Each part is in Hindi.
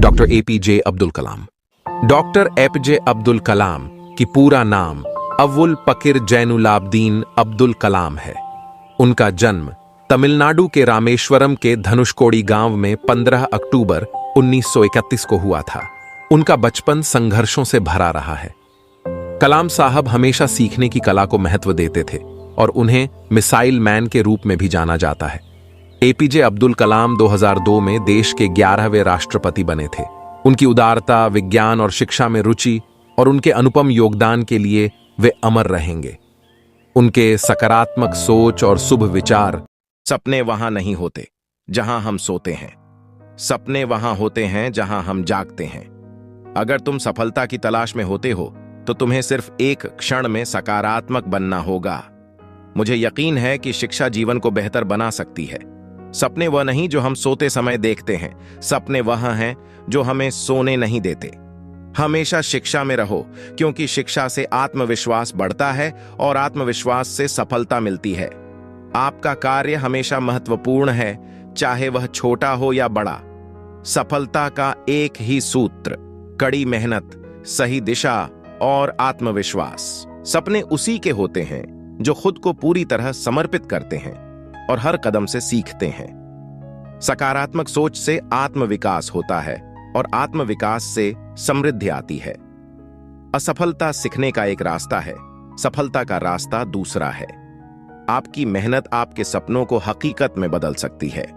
Doctor APJ Abdul Kalam. Doctor APJ Abdul Kalam की पूरा नाम अव्वुल पकीर जैनुलाब्दीन अब्दुल कलाम है। उनका जन्म तमिलनाडु के रामेश्वरम के धनुषकोडी गांव में 15 अक्टूबर 1931 को हुआ था। उनका बचपन संघर्षों से भरा रहा है। कलाम साहब हमेशा सीखने की कला को महत्व देते थे और उन्हें मिसाइल मैन के रूप में भी जाना जाता है। एपीजे अब्दुल कलाम 2002 में देश के 11वें राष्ट्रपति बने थे। उनकी उदारता, विज्ञान और शिक्षा में रुचि और उनके अनुपम योगदान के लिए वे अमर रहेंगे। उनके सकारात्मक सोच और शुभ विचार। सपने वहां नहीं होते जहां हम सोते हैं, सपने वहां होते हैं जहां हम जागते हैं। अगर तुम सफलता की तलाश में होते हो तो तुम्हें सिर्फ एक क्षण में सकारात्मक बनना होगा। मुझे यकीन है कि शिक्षा जीवन को बेहतर बना सकती है। सपने वह नहीं जो हम सोते समय देखते हैं, सपने वह हैं जो हमें सोने नहीं देते। हमेशा शिक्षा में रहो, क्योंकि शिक्षा से आत्मविश्वास बढ़ता है और आत्मविश्वास से सफलता मिलती है। आपका कार्य हमेशा महत्वपूर्ण है, चाहे वह छोटा हो या बड़ा। सफलता का एक ही सूत्र, कड़ी मेहनत, सही दिशा और आत्मविश्वास। सपने उसी के होते हैं जो खुद को पूरी तरह समर्पित करते हैं और हर कदम से सीखते हैं। सकारात्मक सोच से आत्मविकास होता है और आत्मविकास से समृद्धि आती है। असफलता सीखने का एक रास्ता है, सफलता का रास्ता दूसरा है। आपकी मेहनत आपके सपनों को हकीकत में बदल सकती है।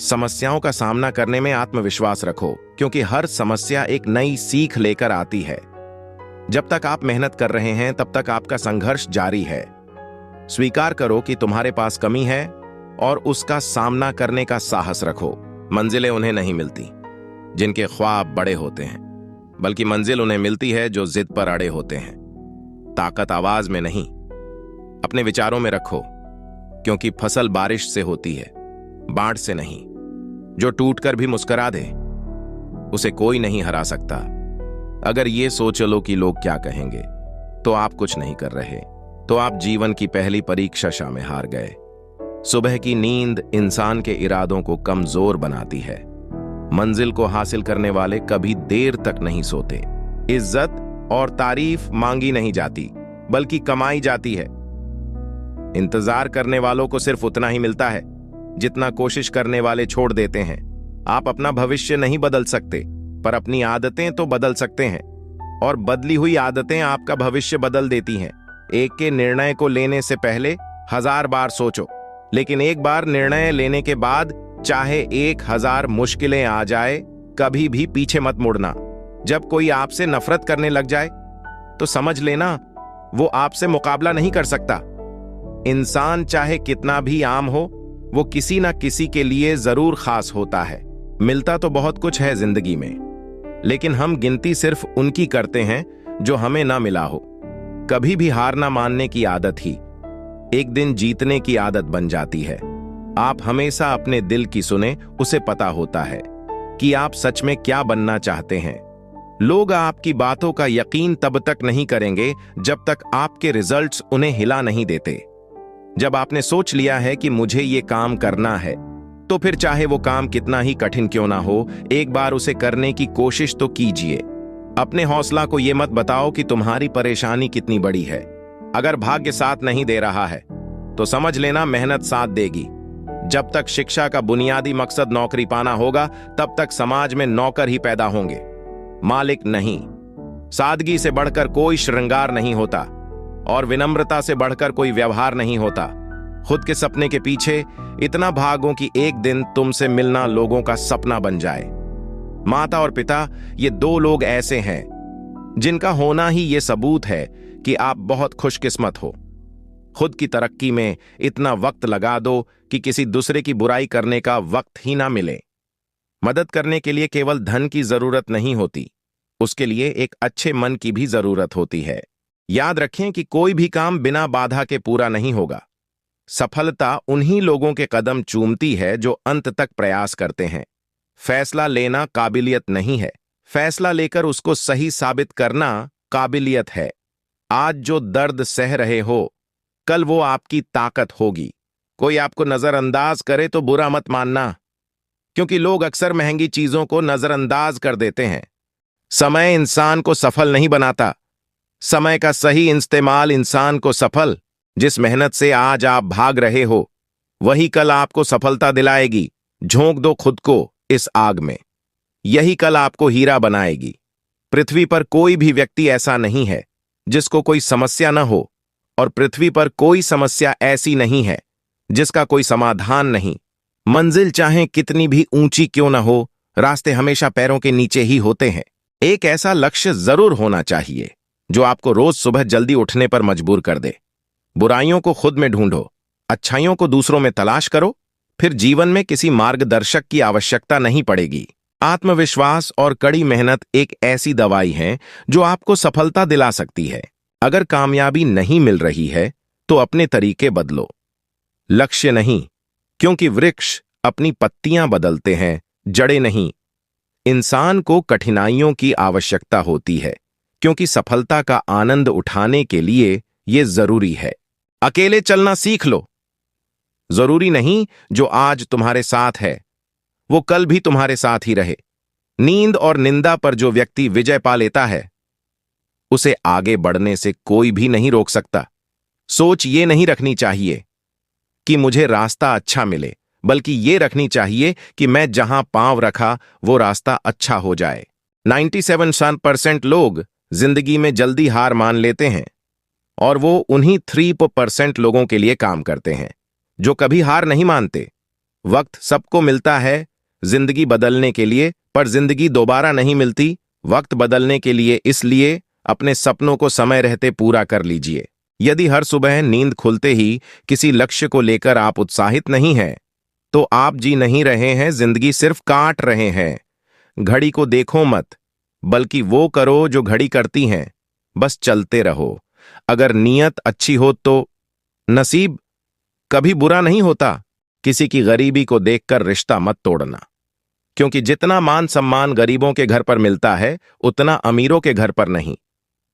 समस्याओं का सामना करने में आत्मविश्वास रखो, क्योंकि हर समस्या एक नई सीख लेकर आती है। जब तक आप मेहनत कर रहे हैं तब तक आपका संघर्ष जारी है। स्वीकार करो कि तुम्हारे पास कमी है और उसका सामना करने का साहस रखो। मंजिलें उन्हें नहीं मिलती जिनके ख्वाब बड़े होते हैं, बल्कि मंजिल उन्हें मिलती है जो जिद पर अड़े होते हैं। ताकत आवाज में नहीं, अपने विचारों में रखो, क्योंकि फसल बारिश से होती है, बाढ़ से नहीं। जो टूटकर भी मुस्कुरा दे उसे कोई नहीं हरा सकता। अगर ये सोच लो कि लोग क्या कहेंगे, तो आप कुछ नहीं कर रहे, तो आप जीवन की पहली परीक्षा में हार गए। सुबह की नींद इंसान के इरादों को कमजोर बनाती है। मंजिल को हासिल करने वाले कभी देर तक नहीं सोते। इज्जत और तारीफ मांगी नहीं जाती, बल्कि कमाई जाती है। इंतजार करने वालों को सिर्फ उतना ही मिलता है जितना कोशिश करने वाले छोड़ देते हैं। आप अपना भविष्य नहीं बदल सकते, पर अपनी आदतें तो बदल सकते हैं, और बदली हुई आदतें आपका भविष्य बदल देती हैं। एक के निर्णय को लेने से पहले 1000 बार सोचो, लेकिन एक बार निर्णय लेने के बाद चाहे 1000 मुश्किलें आ जाए, कभी भी पीछे मत मुड़ना। जब कोई आपसे नफरत करने लग जाए तो समझ लेना वो आपसे मुकाबला नहीं कर सकता। इंसान चाहे कितना भी आम हो, वो किसी ना किसी के लिए जरूर खास होता है। मिलता तो बहुत कुछ है जिंदगी में, लेकिन हम गिनती सिर्फ उनकी करते हैं जो हमें ना मिला हो। कभी भी हार ना मानने की आदत ही एक दिन जीतने की आदत बन जाती है। आप हमेशा अपने दिल की सुने, उसे पता होता है कि आप सच में क्या बनना चाहते हैं। लोग आपकी बातों का यकीन तब तक नहीं करेंगे जब तक आपके रिजल्ट्स उन्हें हिला नहीं देते। जब आपने सोच लिया है कि मुझे ये काम करना है, तो फिर चाहे वो काम कितना ही कठिन क्यों ना हो, एक बार उसे करने की कोशिश तो कीजिए। अपने हौसला को ये मत बताओ कि तुम्हारी परेशानी कितनी बड़ी है। अगर भाग्य साथ नहीं दे रहा है तो समझ लेना मेहनत साथ देगी। जब तक शिक्षा का बुनियादी मकसद नौकरी पाना होगा, तब तक समाज में नौकर ही पैदा होंगे, मालिक नहीं। सादगी से बढ़कर कोई श्रृंगार नहीं होता और विनम्रता से बढ़कर कोई व्यवहार नहीं होता। खुद के सपने के पीछे इतना भागो कि एक दिन तुमसे मिलना लोगों का सपना बन जाए। माता और पिता, ये 2 लोग ऐसे हैं जिनका होना ही ये सबूत है कि आप बहुत खुशकिस्मत हो। खुद की तरक्की में इतना वक्त लगा दो कि किसी दूसरे की बुराई करने का वक्त ही ना मिले। मदद करने के लिए केवल धन की जरूरत नहीं होती, उसके लिए एक अच्छे मन की भी जरूरत होती है। याद रखें कि कोई भी काम बिना बाधा के पूरा नहीं होगा। सफलता उन्हीं लोगों के कदम चूमती है जो अंत तक प्रयास करते हैं। फैसला लेना काबिलियत नहीं है, फैसला लेकर उसको सही साबित करना काबिलियत है। आज जो दर्द सह रहे हो, कल वो आपकी ताकत होगी। कोई आपको नजरअंदाज करे तो बुरा मत मानना। क्योंकि लोग अक्सर महंगी चीजों को नजरअंदाज कर देते हैं। समय इंसान को सफल नहीं बनाता। समय का सही इस्तेमाल इंसान को सफल। जिस मेहनत से आज आप भाग रहे हो वही कल आपको सफलता दिलाएगी। झोंक दो खुद को इस आग में, यही कल आपको हीरा बनाएगी। पृथ्वी पर कोई भी व्यक्ति ऐसा नहीं है जिसको कोई समस्या न हो, और पृथ्वी पर कोई समस्या ऐसी नहीं है जिसका कोई समाधान नहीं। मंजिल चाहे कितनी भी ऊंची क्यों न हो, रास्ते हमेशा पैरों के नीचे ही होते हैं। एक ऐसा लक्ष्य जरूर होना चाहिए जो आपको रोज सुबह जल्दी उठने पर मजबूर कर दे। बुराइयों को खुद में ढूंढो, अच्छाइयों को दूसरों में तलाश करो, फिर जीवन में किसी मार्गदर्शक की आवश्यकता नहीं पड़ेगी। आत्मविश्वास और कड़ी मेहनत एक ऐसी दवाई है जो आपको सफलता दिला सकती है। अगर कामयाबी नहीं मिल रही है तो अपने तरीके बदलो, लक्ष्य नहीं, क्योंकि वृक्ष अपनी पत्तियां बदलते हैं, जड़ें नहीं। इंसान को कठिनाइयों की आवश्यकता होती है क्योंकि सफलता का आनंद उठाने के लिए यह जरूरी है। अकेले चलना सीख लो। जरूरी नहीं जो आज तुम्हारे साथ है वो कल भी तुम्हारे साथ ही रहे। नींद और निंदा पर जो व्यक्ति विजय पा लेता है उसे आगे बढ़ने से कोई भी नहीं रोक सकता। सोच ये नहीं रखनी चाहिए कि मुझे रास्ता अच्छा मिले, बल्कि ये रखनी चाहिए कि मैं जहां पांव रखा वो रास्ता अच्छा हो जाए। 97% लोग जिंदगी में जल्दी हार मान लेते हैं और वो उन्हीं 3% लोगों के लिए काम करते हैं जो कभी हार नहीं मानते। वक्त सबको मिलता है जिंदगी बदलने के लिए, पर जिंदगी दोबारा नहीं मिलती वक्त बदलने के लिए। इसलिए अपने सपनों को समय रहते पूरा कर लीजिए। यदि हर सुबह नींद खुलते ही किसी लक्ष्य को लेकर आप उत्साहित नहीं हैं, तो आप जी नहीं रहे हैं, जिंदगी सिर्फ काट रहे हैं। घड़ी को देखो मत, बल्कि वो करो जो घड़ी करती हैं। बस चलते रहो। अगर नीयत अच्छी हो तो नसीब कभी बुरा नहीं होता। किसी की गरीबी को देखकर रिश्ता मत तोड़ना, क्योंकि जितना मान सम्मान गरीबों के घर पर मिलता है उतना अमीरों के घर पर नहीं।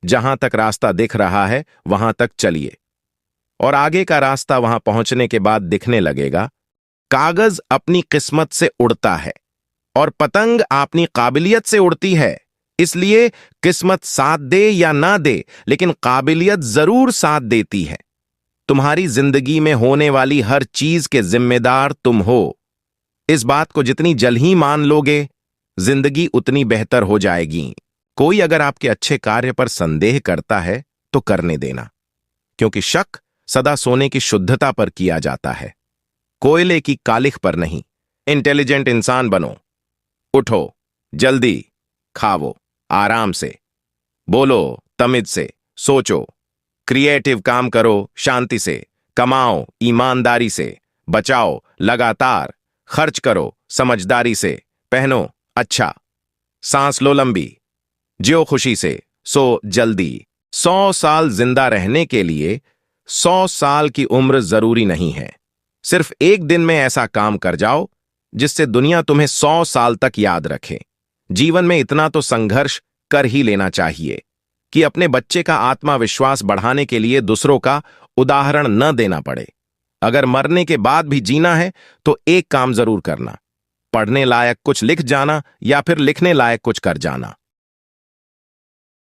जहां तक रास्ता दिख रहा है वहां तक चलिए, और आगे का रास्ता वहां पहुंचने के बाद दिखने लगेगा। कागज अपनी किस्मत से उड़ता है और पतंग अपनी काबिलियत से उड़ती है। इसलिए किस्मत साथ दे या ना दे, लेकिन काबिलियत जरूर साथ देती है। तुम्हारी जिंदगी में होने वाली हर चीज के जिम्मेदार तुम हो। इस बात को जितनी जल्द ही मान लोगे, जिंदगी उतनी बेहतर हो जाएगी। कोई अगर आपके अच्छे कार्य पर संदेह करता है तो करने देना, क्योंकि शक सदा सोने की शुद्धता पर किया जाता है, कोयले की कालिख पर नहीं। इंटेलिजेंट इंसान बनो। उठो, जल्दी खाओ, आराम से बोलो, तमीज से सोचो, क्रिएटिव काम करो, शांति से कमाओ, ईमानदारी से बचाओ, लगातार खर्च करो, समझदारी से पहनो अच्छा, सांस लो लंबी, जियो खुशी से, सो जल्दी। 100 साल जिंदा रहने के लिए 100 साल की उम्र जरूरी नहीं है। सिर्फ एक दिन में ऐसा काम कर जाओ जिससे दुनिया तुम्हें 100 साल तक याद रखे। जीवन में इतना तो संघर्ष कर ही लेना चाहिए कि अपने बच्चे का आत्मविश्वास बढ़ाने के लिए दूसरों का उदाहरण न देना पड़े। अगर मरने के बाद भी जीना है तो एक काम जरूर करना, पढ़ने लायक कुछ लिख जाना या फिर लिखने लायक कुछ कर जाना।